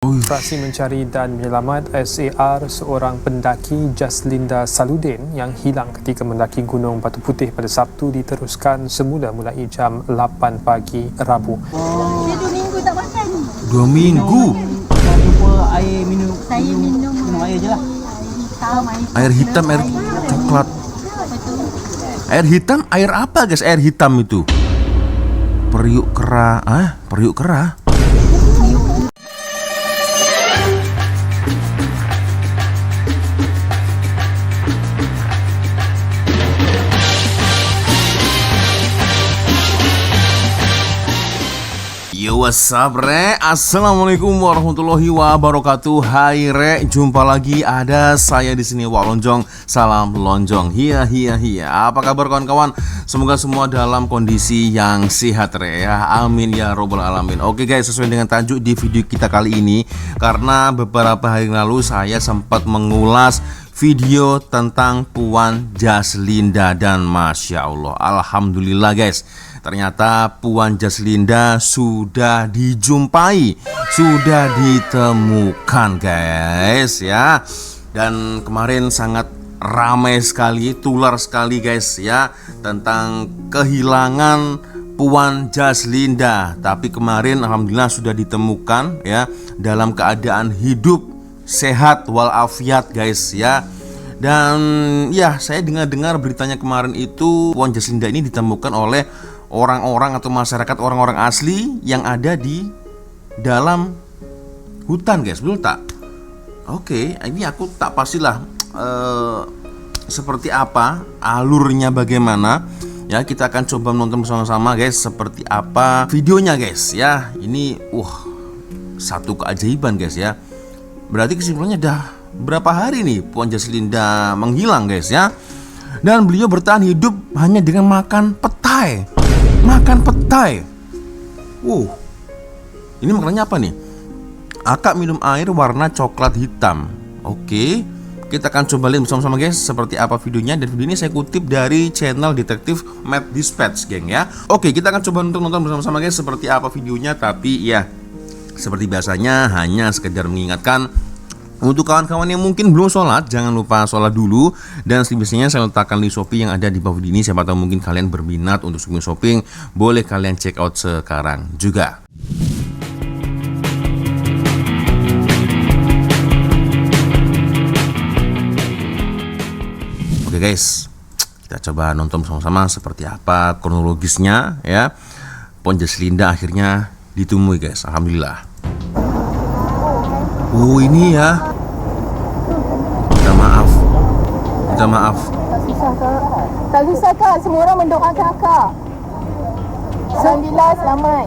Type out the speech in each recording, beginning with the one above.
Operasi mencari dan menyelamat SAR seorang pendaki Jaslinda Saludin yang hilang ketika mendaki Gunung Batu Putih pada Sabtu diteruskan semula mulai jam 8 pagi Rabu. Dia 2 minggu tak makan. 2 minggu? Saya jumpa air minum. Saya minum air je lah. Air hitam, air coklat. Air hitam, air apa guys? Air hitam itu? Periuk kera. Periuk kera? Yo, what's up, Re? Assalamualaikum warahmatullahi wabarakatuh. Hai, Re. Jumpa lagi, ada saya di sini, Wak Lonjong. Salam Lonjong. Hiya. Apa kabar kawan-kawan? Semoga semua dalam kondisi yang sehat, Re, ya. Amin ya robbal alamin. Oke guys, sesuai dengan tajuk di video kita kali ini, karena beberapa hari lalu saya sempat mengulas video tentang Puan Jaslinda dan Masya Allah, alhamdulillah guys, ternyata Puan Jaslinda sudah dijumpai, sudah ditemukan guys ya. Dan kemarin sangat ramai sekali, tular sekali guys ya, tentang kehilangan Puan Jaslinda. Tapi kemarin alhamdulillah sudah ditemukan ya, dalam keadaan hidup, sehat walafiat guys ya. Dan ya, saya dengar beritanya kemarin itu Puan Jaslinda ini ditemukan oleh orang-orang atau masyarakat, orang-orang asli yang ada di dalam hutan guys, betul tak? Oke, ini aku tak pastilah seperti apa alurnya, bagaimana ya. Kita akan coba menonton bersama-sama guys, seperti apa videonya guys ya. Ini satu keajaiban guys ya. Berarti kesimpulannya dah berapa hari nih Puan Jaslinda menghilang guys ya. Dan beliau bertahan hidup hanya dengan makan petai. Makan petai. Ini makanannya apa nih? Akak minum air warna coklat hitam. Oke, kita akan coba lihat bersama-sama guys seperti apa videonya. Dan video ini saya kutip dari channel Detektif Mad Dispatch geng ya. Oke, kita akan coba nonton bersama-sama guys seperti apa videonya. Tapi ya, seperti biasanya hanya sekedar mengingatkan untuk kawan-kawan yang mungkin belum sholat, jangan lupa sholat dulu. Dan biasanya saya letakkan link Shopee yang ada di bawah video ini. Siapa tahu mungkin kalian berminat untuk shopping, boleh kalian check out sekarang juga. Oke guys, kita coba nonton sama-sama seperti apa kronologisnya ya. Puan Jaslinda akhirnya ditemui guys, alhamdulillah. Ini ya. Minta maaf. Tak susah kak, semua orang mendoakan akak. Alhamdulillah selamat.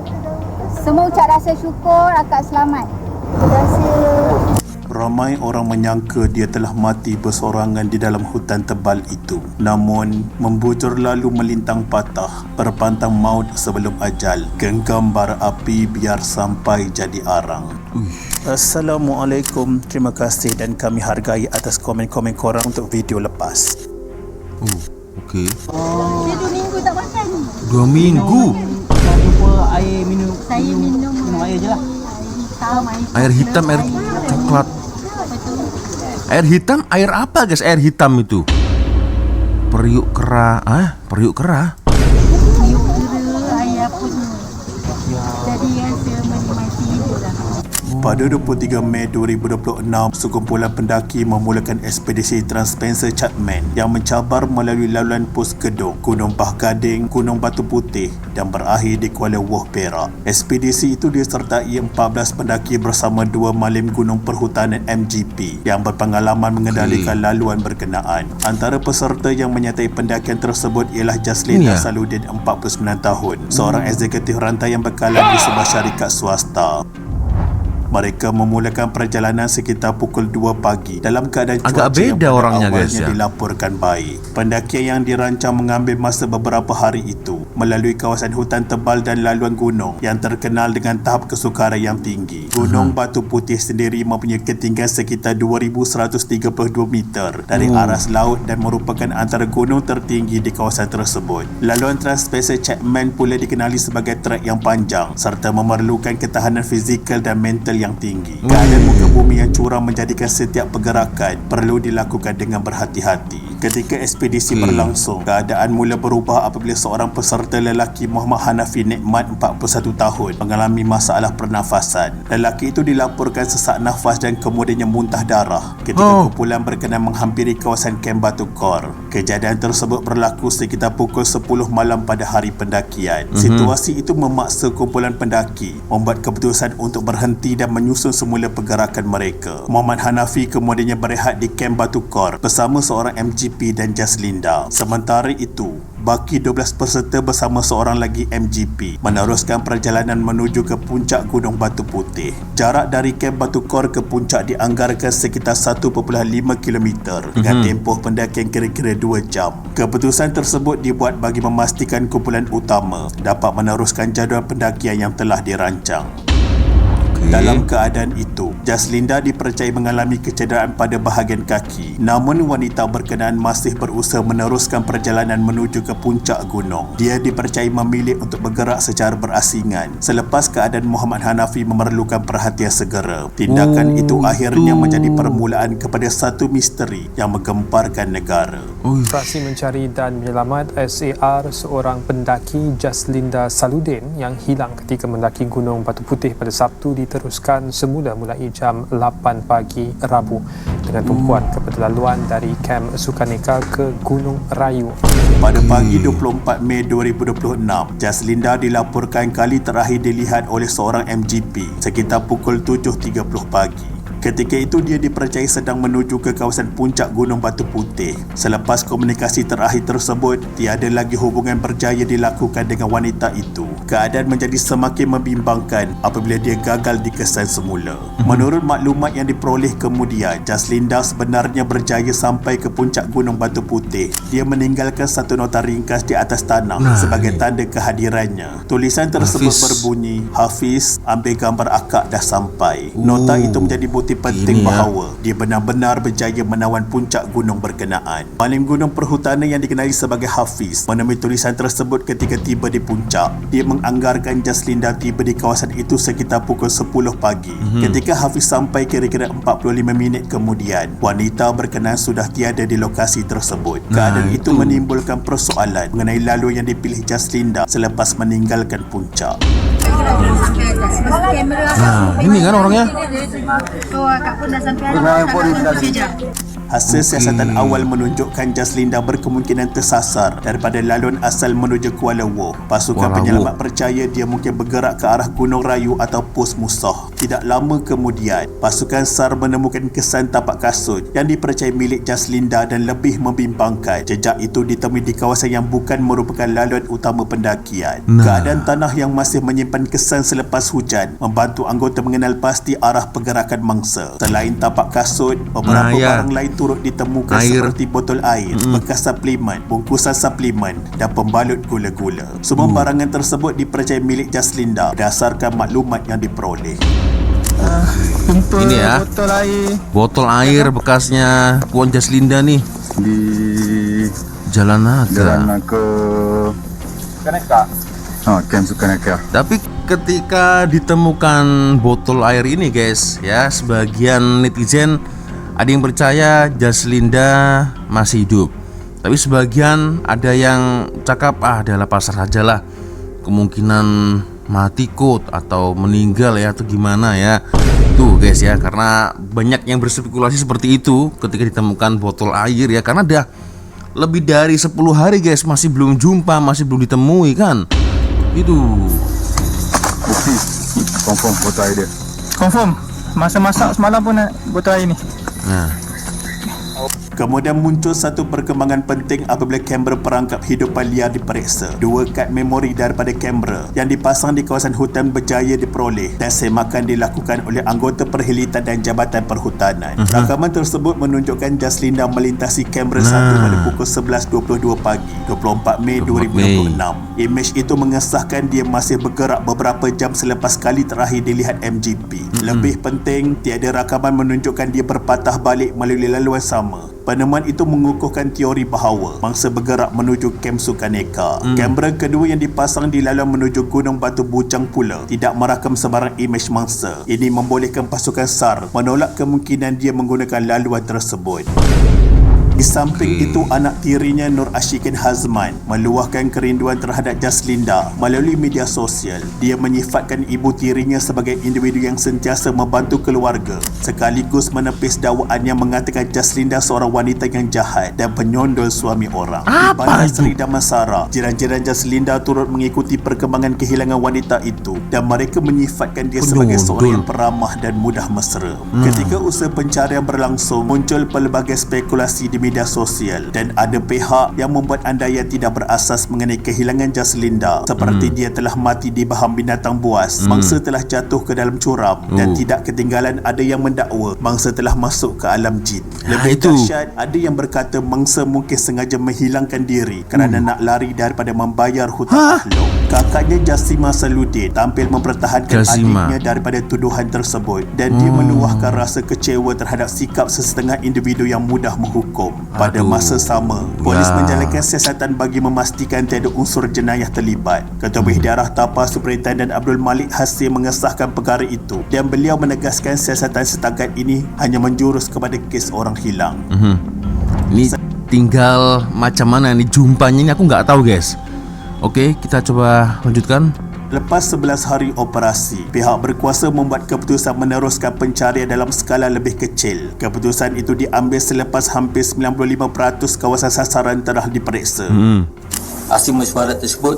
Semua ucap rasa syukur akak selamat. Terima kasih. Ramai orang menyangka dia telah mati bersorangan di dalam hutan tebal itu. Namun, membujur lalu melintang patah, berpantang maut sebelum ajal. Genggam bara api biar sampai jadi arang. Assalamualaikum, terima kasih dan kami hargai atas komen-komen korang untuk video lepas. Oke. Dia 2 minggu tak makan. 2 minggu? Saya jumpa air minum. Saya minum air je lah. Air hitam, air coklat. Air hitam, air apa guys? Air hitam itu? Periuk kera. Periuk kera? Ayah pun jadi rasa menikmati hidup lah. Pada 23 Mei 2026, sekumpulan pendaki memulakan ekspedisi Trans-Spencer Chapman yang mencabar melalui laluan Pos Kedong, Gunung Bah Gading, Gunung Batu Putih dan berakhir di Kuala Woh, Perak. Ekspedisi itu disertai 14 pendaki bersama 2 malim Gunung Perhutanan MGP yang berpengalaman mengendalikan laluan berkenaan. Antara peserta yang menyertai pendakian tersebut ialah Jaslinda Saludin, 49 tahun, seorang eksekutif rantai yang berkalan di sebuah syarikat swasta. Mereka memulakan perjalanan sekitar pukul 2 pagi dalam keadaan agak cuaca yang beda pada orangnya awalnya guys ya. dilaporkan baik. Pendakian yang dirancang mengambil masa beberapa hari itu melalui kawasan hutan tebal dan laluan gunung yang terkenal dengan tahap kesukaran yang tinggi. Gunung Batu Putih sendiri mempunyai ketinggian sekitar 2132 meter dari aras laut dan merupakan antara gunung tertinggi di kawasan tersebut. Laluan Trans-Spencer Chapman pula dikenali sebagai trek yang panjang serta memerlukan ketahanan fizikal dan mental yang tinggi. Keadaan muka bumi yang curam menjadikan setiap pergerakan perlu dilakukan dengan berhati-hati. Ketika ekspedisi berlangsung, keadaan mula berubah apabila seorang peserta lelaki Muhammad Hanafi Nikmat 41 tahun mengalami masalah pernafasan. Lelaki itu dilaporkan sesak nafas dan kemudiannya muntah darah ketika kumpulan berkenan menghampiri kawasan Kem Batu Kor. Kejadian tersebut berlaku sekitar pukul 10 malam pada hari pendakian. Situasi itu memaksa kumpulan pendaki membuat keputusan untuk berhenti dan menyusun semula pergerakan mereka. Muhammad Hanafi kemudiannya berehat di Kem Batu Kor bersama seorang MGP dan Jaslinda. Sementara itu, baki 12 peserta bersama seorang lagi MGP meneruskan perjalanan menuju ke puncak Gunung Batu Putih. Jarak dari Kem Batu Kor ke puncak dianggarkan sekitar 1.5 km dengan tempoh pendakian kira-kira 2 jam. Keputusan tersebut dibuat bagi memastikan kumpulan utama dapat meneruskan jadual pendakian yang telah dirancang. Dalam keadaan itu, Jaslinda dipercayai mengalami kecederaan pada bahagian kaki. Namun wanita berkenaan masih berusaha meneruskan perjalanan menuju ke puncak gunung. Dia dipercayai memilih untuk bergerak secara berasingan selepas keadaan Muhammad Hanafi memerlukan perhatian segera. Tindakan itu akhirnya menjadi permulaan kepada satu misteri yang menggemparkan negara. Operasi mencari dan menyelamat SAR seorang pendaki Jaslinda Saludin yang hilang ketika mendaki Gunung Batu Putih pada Sabtu diteruskan semula mulai jam 8 pagi Rabu dengan tumpuan kepada laluan dari Kem Sukaneka ke Gunung Rayu. Pada pagi 24 Mei 2026, Jaslinda dilaporkan kali terakhir dilihat oleh seorang MGP sekitar pukul 7.30 pagi. Ketika itu dia dipercayai sedang menuju ke kawasan puncak Gunung Batu Putih. Selepas komunikasi terakhir tersebut, tiada lagi hubungan berjaya dilakukan dengan wanita itu. Keadaan menjadi semakin membimbangkan apabila dia gagal dikesan semula. Menurut maklumat yang diperoleh kemudian, Jaslinda sebenarnya berjaya sampai ke puncak Gunung Batu Putih. Dia meninggalkan satu nota ringkas di atas tanah sebagai tanda kehadirannya. Tulisan tersebut berbunyi, "Hafiz, ambil gambar akak dah sampai." Nota itu menjadi bukti penting bahawa dia benar-benar berjaya menawan puncak gunung berkenaan. Malim Gunung Perhutanan yang dikenali sebagai Hafiz menemui tulisan tersebut ketika tiba di puncak. Dia menganggarkan Jaslinda tiba di kawasan itu sekitar pukul 10 pagi. Ketika Hafiz sampai kira-kira 45 minit kemudian, wanita berkenaan sudah tiada di lokasi tersebut. Keadaan itu menimbulkan persoalan mengenai laluan yang dipilih Jaslinda selepas meninggalkan puncak. Ini kan orangnya. Hasil siasatan awal menunjukkan Jaslinda berkemungkinan tersasar daripada laluan asal menuju Kuala Woh. Pasukan penyelamat percaya dia mungkin bergerak ke arah Gunung Rayu atau pos musuh. Tidak lama kemudian, pasukan SAR menemukan kesan tapak kasut yang dipercayai milik Jaslinda dan lebih membimbangkan. Jejak itu ditemui di kawasan yang bukan merupakan laluan utama pendakian. Keadaan tanah yang masih menyimpan kesan selepas hujan membantu anggota mengenal pasti arah pergerakan mangsa. Selain tapak kasut, beberapa barang lain turut ditemukan seperti botol air, bekas suplemen, bungkusan suplemen dan pembalut gula-gula. Semua barangan tersebut dipercayai milik Jaslinda berdasarkan maklumat yang diperoleh. Ini ya, botol air bekasnya Puan Jaslinda nih di Jalan Naga. Kem Sukaneka. Tapi ketika ditemukan botol air ini guys, ya sebagian netizen ada yang percaya Jaslinda masih hidup. Tapi sebagian ada yang cakap adalah pasrah sajalah, kemungkinan mati kot atau meninggal ya atau gimana ya. Tuh guys ya, karena banyak yang berspekulasi seperti itu ketika ditemukan botol air ya, karena dah lebih dari 10 hari guys masih belum jumpa, masih belum ditemui kan. Itu Bukti confirm botol air dia. Confirm. Masa masak semalam pun botol air ni. nah, Kemudian muncul satu perkembangan penting apabila kamera perangkap hidupan liar diperiksa. 2 kad memori daripada kamera yang dipasang di kawasan hutan berjaya diperoleh dan semakan dilakukan oleh anggota perkhidmatan dan Jabatan Perhutanan. Rakaman tersebut menunjukkan Jaslinda melintasi kamera 1 pada pukul 11.22 pagi 24 Mei 2026. Imej itu mengesahkan dia masih bergerak beberapa jam selepas kali terakhir dilihat MGP. Lebih penting, tiada rakaman menunjukkan dia berpatah balik melalui laluan sama Penemuan itu mengukuhkan teori bahawa mangsa bergerak menuju kem Sukaneka. Kamera kedua yang dipasang di laluan menuju Gunung Batu Bujang pula tidak merakam sebarang imej mangsa. Ini membolehkan pasukan SAR menolak kemungkinan dia menggunakan laluan tersebut. Di samping itu, anak tirinya Nur Ashikin Hazman meluahkan kerinduan terhadap Jaslinda melalui media sosial. Dia menyifatkan ibu tirinya sebagai individu yang sentiasa membantu keluarga sekaligus menepis dakwaan yang mengatakan Jaslinda seorang wanita yang jahat dan penyondol suami orang. Di Bandar Seri Damansara, jiran-jiran Jaslinda turut mengikuti perkembangan kehilangan wanita itu dan mereka menyifatkan dia sebagai seorang yang peramah dan mudah mesra. Ketika usaha pencarian berlangsung, muncul pelbagai spekulasi di media sosial dan ada pihak yang membuat andaian tidak berasas mengenai kehilangan Jaslinda seperti dia telah mati di bahang binatang buas, mangsa telah jatuh ke dalam curam dan tidak ketinggalan ada yang mendakwa mangsa telah masuk ke alam jin. Lebih dahsyat, ada yang berkata mangsa mungkin sengaja menghilangkan diri kerana nak lari daripada membayar hutang akhlak. Kakaknya Jasima Saludin tampil mempertahankan adiknya daripada tuduhan tersebut dan dia meluahkan rasa kecewa terhadap sikap sesetengah individu yang mudah menghukum. Pada masa sama, polis menjalankan siasatan bagi memastikan tiada unsur jenayah terlibat. Ketua Darah Tapa Superintendent Abdul Malik Hasim mengesahkan perkara itu dan beliau menegaskan siasatan setakat ini hanya menjurus kepada kes orang hilang. Ini tinggal macam mana ni jumpanya ni aku nggak tahu guys. Okey, kita coba lanjutkan. Lepas 11 hari operasi, pihak berkuasa membuat keputusan meneruskan pencarian dalam skala lebih kecil. Keputusan itu diambil selepas hampir 95% kawasan sasaran telah diperiksa. Hasil mesyuarat tersebut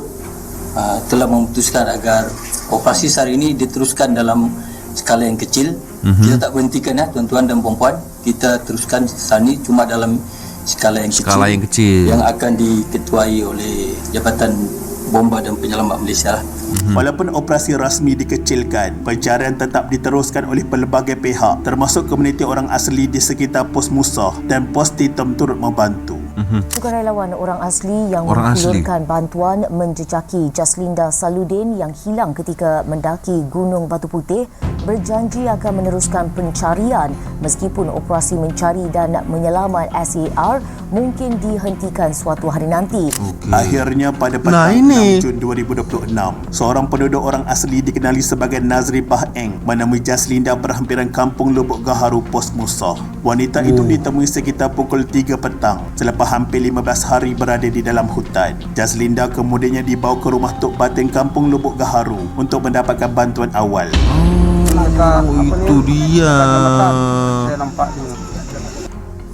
telah memutuskan agar operasi SAR ini diteruskan dalam skala yang kecil. Kita tak berhentikan tuan-tuan dan puan-puan. Kita teruskan SAR ini cuma dalam skala yang kecil yang akan diketuai oleh Jabatan Bomba dan Penyelamat Malaysia. Walaupun operasi rasmi dikecilkan, pencarian tetap diteruskan oleh pelbagai pihak termasuk komuniti orang asli di sekitar pos Musah dan pos Titem turut membantu. Sukarelawan orang asli yang menghulurkan bantuan menjejaki Jaslinda Saludin yang hilang ketika mendaki Gunung Batu Putih berjanji akan meneruskan pencarian meskipun operasi mencari dan menyelamat SAR mungkin dihentikan suatu hari nanti. Akhirnya pada petang 6 Jun 2026, seorang penduduk orang asli dikenali sebagai Nazri Baheng menemui Jaslinda berhampiran kampung Lubuk Gaharu Pos Musah. Wanita itu ditemui sekitar pukul 3 petang selepas hampir 15 hari berada di dalam hutan. Jaslinda kemudiannya dibawa ke rumah Tok Batin kampung Lubuk Gaharu untuk mendapatkan bantuan awal. Itu dia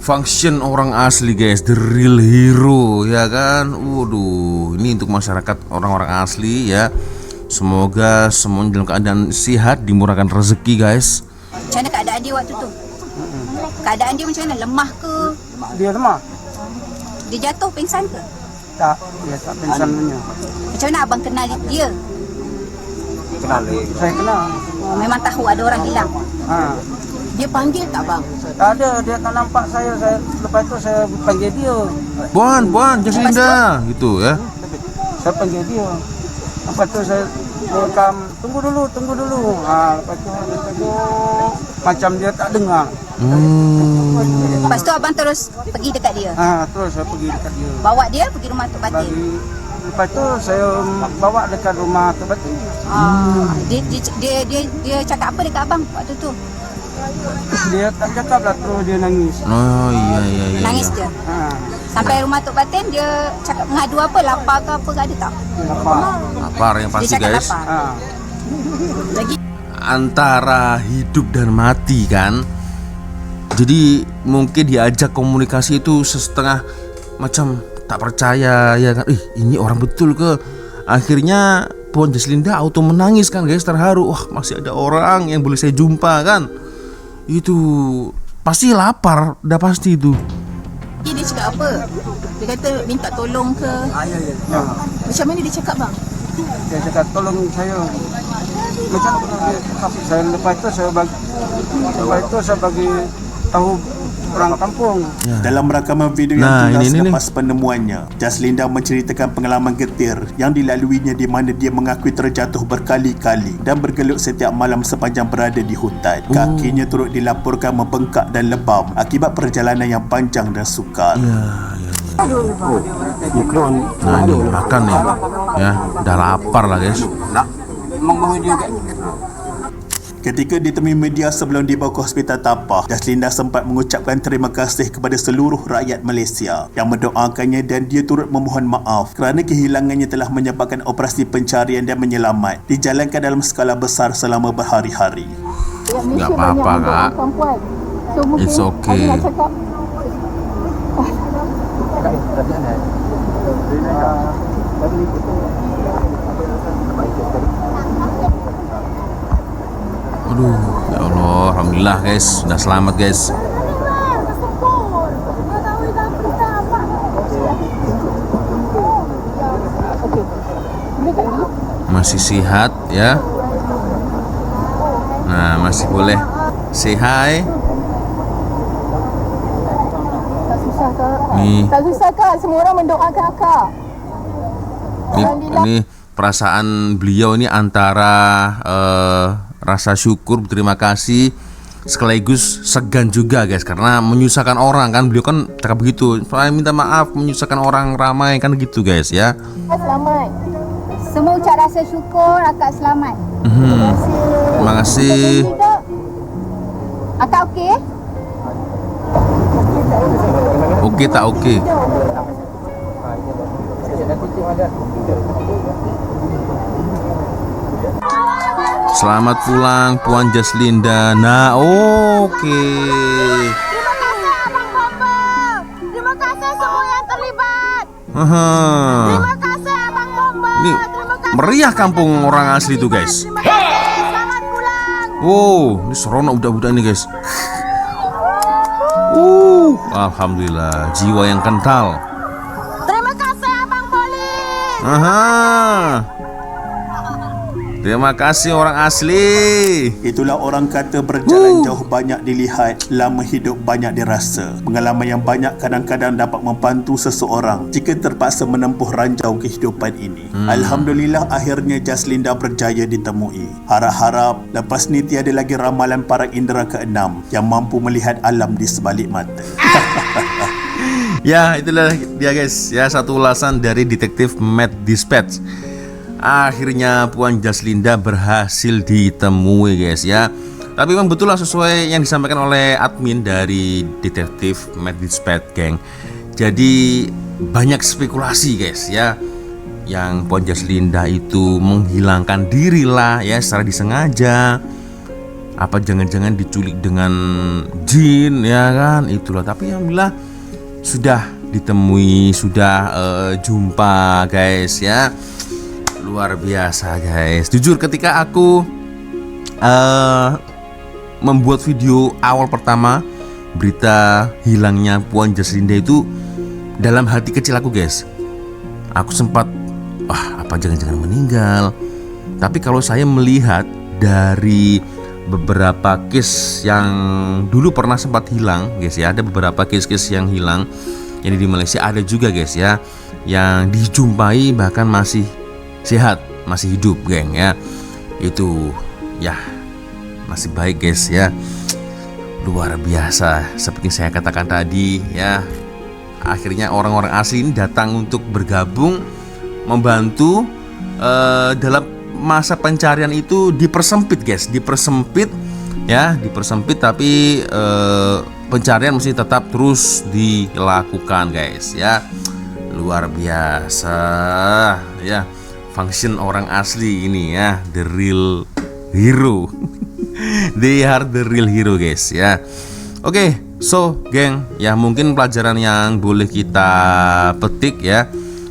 function orang asli guys, the real hero ya kan. Waduh, ini untuk masyarakat orang-orang asli ya. Semoga semuanya dalam keadaan sihat, dimurahkan rezeki guys. Macam mana keadaan dia waktu tu? Keadaan dia macam mana? Lemah ke? Dia lemah? Dia jatuh pingsan ke? Tak, dia tak pingsan punya. Macam mana abang kenal dia? Saya kenal. Memang tahu ada orang hilang. Dia panggil tak bang? Tak ada, dia tak nampak saya. Lepas tu saya panggil dia. Puan, Jaslinda gitu ya. Saya panggil dia. Lepas tu saya rekam, tunggu dulu. Lepas tu dia tegur, macam dia tak dengar. Lepas tu abang terus pergi dekat dia? Terus saya pergi dekat dia. Bawa dia pergi rumah Tok Batin? Lepas tu saya bawa dekat rumah Tok Batin. Dia cakap apa dekat abang waktu tu? Dia tak cakap lah, terus dia nangis. Oh iya. Nangis dia? Sampai rumah Tok Batin dia cakap mengadu apa? Lapar ke apa ke, ada tak? Lapar yang pasti guys. Lagi Antara hidup dan mati kan. Jadi mungkin diajak komunikasi itu setengah macam tak percaya ya kan. Ini orang betul ke? Akhirnya Puan Jaslinda auto menangis kan guys, terharu. Wah, masih ada orang yang boleh saya jumpa kan. Itu pasti lapar, dah pasti itu. dia cakap apa? Dia kata minta tolong ke? Ya. Macam mana dia cakap bang? Dia cakap tolong saya. Macam dia cakap saya. Lepas tu saya bagi tahu orang kampung. Dalam rakaman video Nah, yang ini selepas penemuannya, Jaslinda menceritakan pengalaman getir yang dilaluinya di mana dia mengakui terjatuh berkali-kali dan bergelut setiap malam sepanjang berada di hutan. Kakinya turut dilaporkan membengkak dan lebam akibat perjalanan yang panjang dan sukar. Nah, ini makan nih. Ya, udah lapar lah, guys. Ketika ditemui media sebelum dibawa ke Hospital Tapah, Jaslinda sempat mengucapkan terima kasih kepada seluruh rakyat Malaysia yang mendoakannya dan dia turut memohon maaf kerana kehilangannya telah menyebabkan operasi pencarian dan menyelamat dijalankan dalam skala besar selama berhari-hari. Nggak apa-apa, Kak. It's okay. Aduh, ya Allah, alhamdulillah guys, sudah selamat guys. Masih sehat ya. Nah, masih boleh say hi. Nih. Tak susah Kak, semua orang mendoakan Kak. Ini perasaan beliau ini antara rasa syukur, berterima kasih, sekaligus segan juga guys, karena menyusahkan orang kan, beliau kan cakap begitu, saya minta maaf menyusahkan orang ramai kan gitu guys ya. Selamat. Semua ucap rasa syukur Akak selamat. Terima kasih. Akak okey? Oke tak oke? Selamat pulang Puan Jaslinda. Nah, oke. Terima kasih Abang Bomba. Terima kasih semua yang terlibat. Terima kasih Abang Bomba. Ini meriah kampung orang asli itu guys. Terima kasih. Selamat pulang. Wow, ini seronok budak-budak ini guys. Alhamdulillah, jiwa yang kental. Terima kasih Abang Polis. Terima kasih orang asli. Itulah orang kata berjalan jauh banyak dilihat, lama hidup banyak dirasa. Pengalaman yang banyak kadang-kadang dapat membantu seseorang jika terpaksa menempuh ranjau kehidupan ini. Alhamdulillah akhirnya Jaslinda berjaya ditemui. Harap-harap lepas ni tiada lagi ramalan para indera keenam yang mampu melihat alam di sebalik mata. Ya, itulah dia guys. Ya, satu ulasan dari detektif Matt Dispatch. Akhirnya Puan Jaslinda berhasil ditemui guys ya. Tapi memang betul lah sesuai yang disampaikan oleh admin dari detektif Matt Dispatch geng. Jadi banyak spekulasi guys ya, yang Puan Jaslinda itu menghilangkan diri lah ya secara disengaja. Apa jangan-jangan diculik dengan jin ya kan, itulah. Tapi alhamdulillah sudah ditemui, sudah jumpa guys ya. Luar biasa guys. Jujur ketika aku membuat video awal pertama berita hilangnya Puan Jaslinda itu, dalam hati kecil aku guys, aku sempat apa jangan-jangan meninggal. Tapi kalau saya melihat dari beberapa case yang dulu pernah sempat hilang guys ya, ada beberapa case-case yang hilang ini di Malaysia, ada juga guys ya yang dijumpai bahkan masih sehat, masih hidup geng ya. Itu ya masih baik guys ya. Luar biasa, seperti saya katakan tadi ya. Akhirnya orang-orang asli ini datang untuk bergabung, membantu dalam masa pencarian itu dipersempit guys, dipersempit ya, dipersempit, tapi pencarian mesti tetap terus dilakukan guys ya. Luar biasa ya. Function orang asli ini ya, the real hero. They are the real hero guys ya. Oke, so geng ya, mungkin pelajaran yang boleh kita petik ya.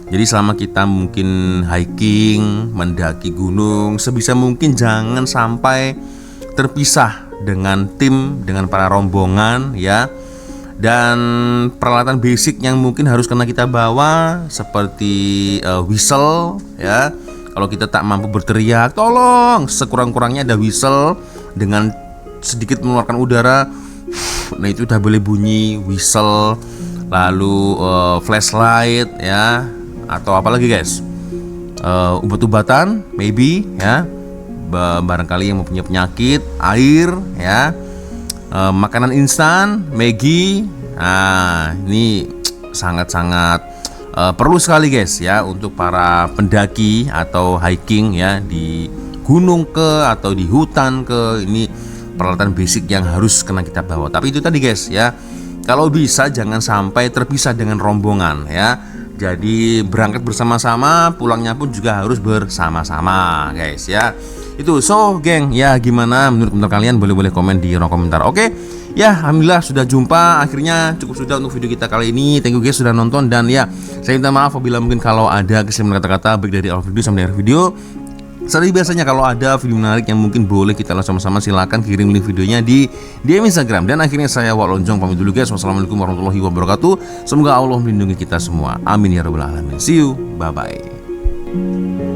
Jadi selama kita mungkin hiking, mendaki gunung, sebisa mungkin jangan sampai terpisah dengan tim, dengan para rombongan ya. Dan peralatan basic yang mungkin harus kena kita bawa seperti whistle ya. Kalau kita tak mampu berteriak, tolong, sekurang-kurangnya ada whistle dengan sedikit mengeluarkan udara Nah itu udah boleh bunyi whistle, lalu flashlight ya, atau apa lagi guys, obat-obatan maybe ya, barangkali yang mempunyai penyakit, air ya, makanan instan, Maggi. Nah ini sangat-sangat perlu sekali guys ya untuk para pendaki atau hiking ya di gunung atau di hutan ini peralatan basic yang harus kena kita bawa. Tapi itu tadi guys ya, kalau bisa jangan sampai terpisah dengan rombongan ya. Jadi berangkat bersama-sama, pulangnya pun juga harus bersama-sama guys ya. Itu geng ya, gimana menurut kalian? Boleh komen di kolom komentar. Oke. Ya, alhamdulillah sudah jumpa. Akhirnya cukup sudah untuk video kita kali ini. Thank you guys sudah nonton, dan ya saya minta maaf apabila mungkin kalau ada kesalahan kata-kata baik dari awal video sampai akhir video. Seperti biasanya kalau ada video menarik yang mungkin boleh kita langsung sama-sama, silakan kirim link videonya di DM Instagram. Dan akhirnya saya Wak Lonjong pamit dulu guys. Wassalamualaikum warahmatullahi wabarakatuh. Semoga Allah melindungi kita semua. Amin ya rabbal alamin. See you. Bye bye.